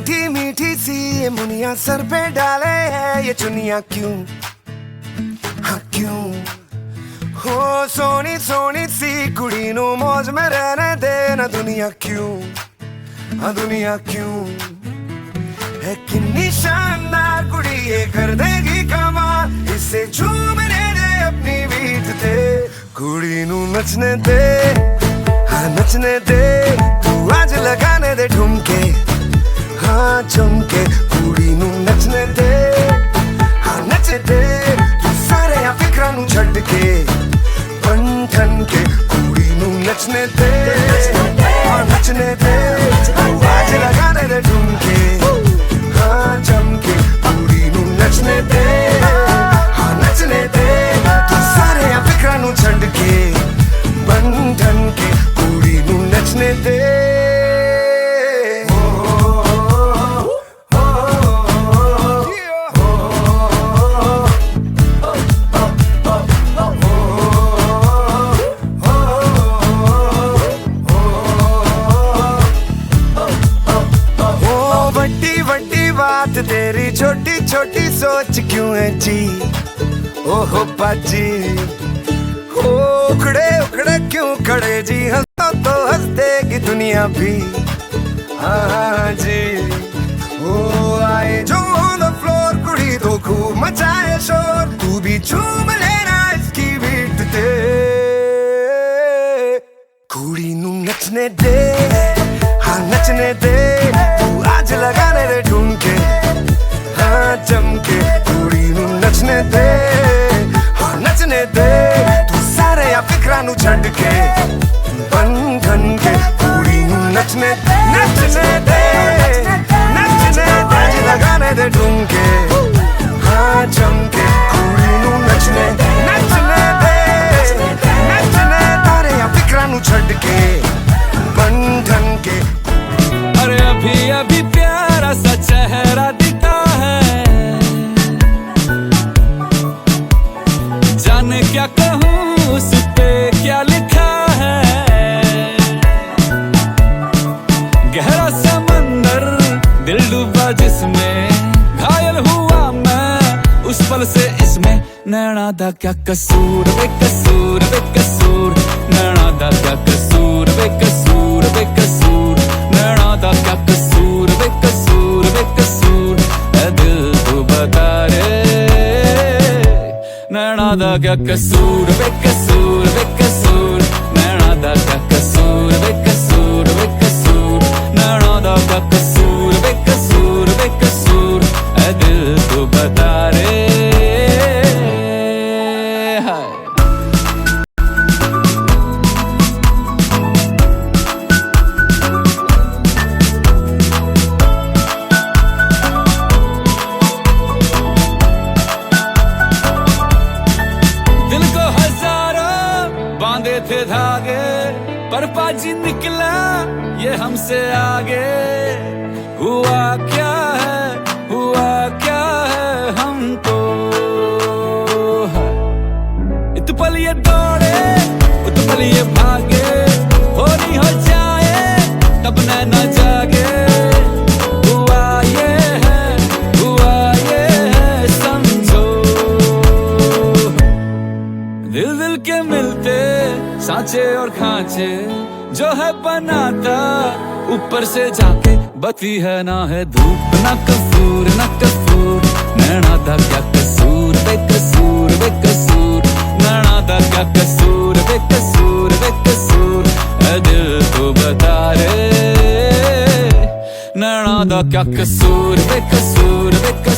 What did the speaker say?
मीठी मीठी सी ये मुनिया सर पे डाले है ये चुनिया क्यों, हाँ क्यों। हो सोनी सोनी सी कुड़ी नू मौज में रहने देना दुनिया क्यों, हाँ दुनिया क्यों। है कितनी शानदार कुड़ी ये कर देगी कमाल, इसे झूमने दे अपनी बीट ते। कुड़ी नू नचने दे, हाँ नचने दे, तू आज लगाने दे ठुमके, हाँ चमके। कुड़ी नू नचने दे, हाँ नचने दे, तू सारे या फिक्रा नू छड़ के बन ठन के। कुड़ी नू नचने दे, हाँ नचने दे, तू आज लगाने दे ठुमके, हाँ चमके। कुड़ी नू नचने दे, हाँ नचने दे, तू सारे या फिक्रा नू छड़ के बन ठन के। कुड़ी नू नचने दे। बात तेरी छोटी छोटी सोच क्यों है जी, ओहो बाजी। हो उखड़े उखड़े क्यों खड़े जी, हंसो तो हंस देगी दुनिया भी, हाँ जी। ओ आए जो ऑन द फ्लोर कुड़ी तो खूब मचाए शोर, तू भी झूम लेना इसकी बीट ते। कुड़ी नू नचने दे, हाँ नचने दे, तू आज लगाने दे ठुमके, हाँ चमके। कुड़ी नू नचने दे, हाँ नचने दे, तू सारे या फिक्रा नू छड़ के बन ठन के। कुड़ी नू नचने नचने दे, नचने दे, आज लगाने दे ठुमके, हाँ चमके। कुड़ी नू नचने नचने दे, नचने तारे या फिक्रा नू छड़ के बन ठन के। अरे अभी अभी प्यारा सा चेहरा दिखा है, जाने क्या कहूँ उस पे क्या लिखा है। गहरा समंदर दिल डूबा जिसमें, घायल हुआ मैं उस पल से इसमें। नैना दा क्या कसूर, बेकसूर बेकसूर, नैना दा क्या कसूर, बेकसूर बेकसूर, नैना दा क्या कसूर, बेकसूर बेकसूर। ऐ दिल तू बता रे, नैना दा क्या कसूर, बेकसूर बेकसूर, नैना दा क्या कसूर, बेकसूर बेकसूर, नैना दा क्या कसूर, बेकसूर बेकसूर। ऐ दिल तू बता रे। बांधे थे धागे पर पाजी निकला ये हमसे आगे। हुआ क्या है हमको, इत पल ये दौड़े उत पल ये भागे, हो नहीं हो जाए तब न जागे। हुआ ये है समझो, दिल दिल के मिलते सांचे और खांचे जो है बनाता ऊपर से जाके। बत्ती है ना है धूप ना कसूर ना कसूर, नैना दा क्या कसूर, बेकसूर बेकसूर, नैना दा क्या कसूर, बेकसूर बेकसूर। ऐ दिल तू बता रे, नैना दा क्या कसूर, बेकसूर बेकसूर।